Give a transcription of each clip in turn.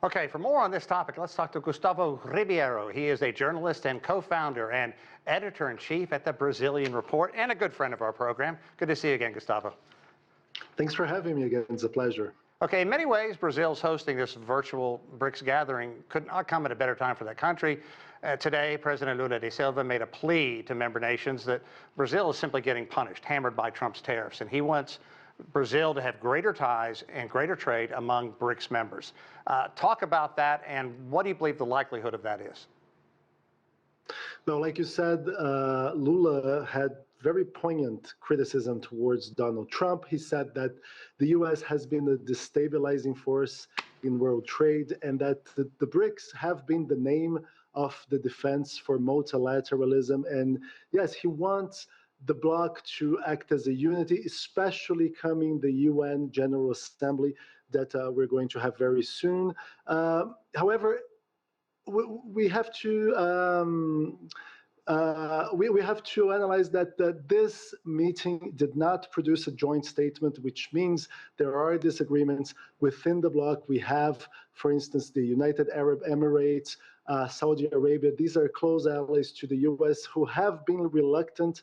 Okay, for more on this topic, let's talk to Gustavo Ribeiro. He is a journalist and co-founder and editor-in-chief at the Brazilian Report and a good friend of our program. Good to see you again, Gustavo. Thanks for having me again. It's a pleasure. Okay, in many ways, Brazil's hosting this virtual BRICS gathering could not come at a better time for that country. Today, President Lula da Silva made a plea to member nations that Brazil is simply getting punished, hammered by Trump's tariffs, and he wants Brazil to have greater ties and greater trade among BRICS members. Talk about that, and what do you believe the likelihood of that is? No, like you said, Lula had very poignant criticism towards Donald Trump. He said that the U.S. has been a destabilizing force in world trade and that the BRICS have been the name of the defense for multilateralism. And yes, he wants the bloc to act as a unity, especially coming the UN General Assembly that we're going to have very soon. However, we have to we have to analyze that this meeting did not produce a joint statement, which means there are disagreements within the bloc. We have, for instance, the United Arab Emirates, Saudi Arabia. These are close allies to the U.S. who have been reluctant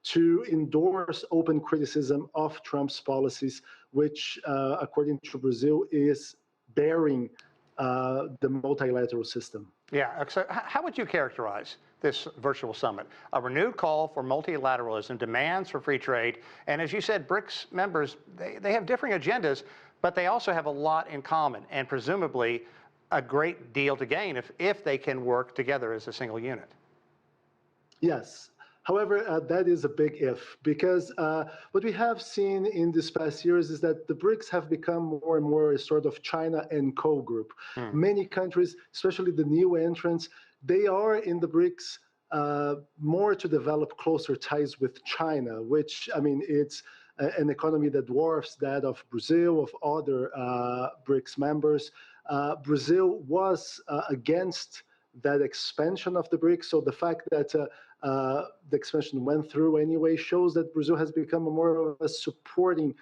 to endorse open criticism of Trump's policies, which, according to Brazil, is bearing the multilateral system. Yeah, so how would you characterize this virtual summit? A renewed call for multilateralism, demands for free trade, and as you said, BRICS members, they have differing agendas, but they also have a lot in common, and presumably a great deal to gain if they can work together as a single unit. Yes. However, that is a big if, because what we have seen in these past years is that the BRICS have become more and more a sort of China and Co group. Many countries, especially the new entrants, they are in the BRICS more to develop closer ties with China, which, I mean, it's an economy that dwarfs that of Brazil, of other BRICS members. Brazil was against that expansion of the BRICS, so the fact that the expansion went through anyway shows that Brazil has become more of a supporting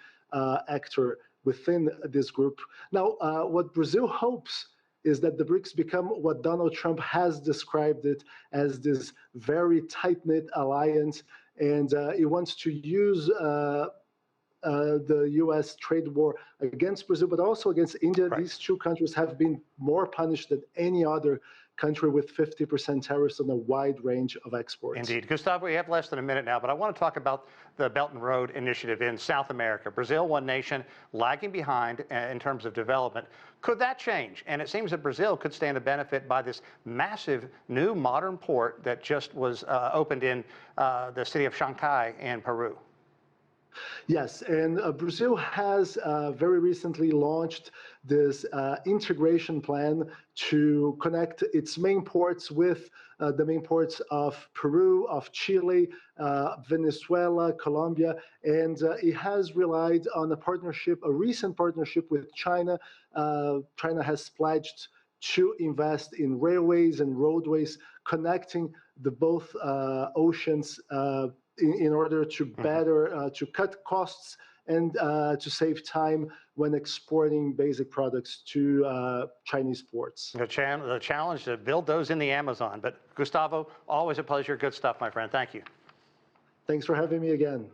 actor within this group. Now, what Brazil hopes is that the BRICS become what Donald Trump has described it as, this very tight-knit alliance, and it wants to use the U.S. trade war against Brazil, but also against India. Right. These two countries have been more punished than any other country, with 50% tariffs on a wide range of exports. Indeed. Gustavo, we have less than a minute now, but I want to talk about the Belt and Road Initiative in South America. Brazil, one nation, lagging behind in terms of development. Could that change? And it seems that Brazil could stand to benefit by this massive new modern port that just was opened in the city of Chancay in Peru. Yes, and Brazil has very recently launched this integration plan to connect its main ports with the main ports of Peru, of Chile, Venezuela, Colombia, and it has relied on a partnership, a recent partnership with China. China has pledged to invest in railways and roadways connecting the both oceans in order to better, to cut costs and to save time when exporting basic products to Chinese ports. The challenge to build those in the Amazon. But Gustavo, always a pleasure. Good stuff, my friend. Thank you. Thanks for having me again.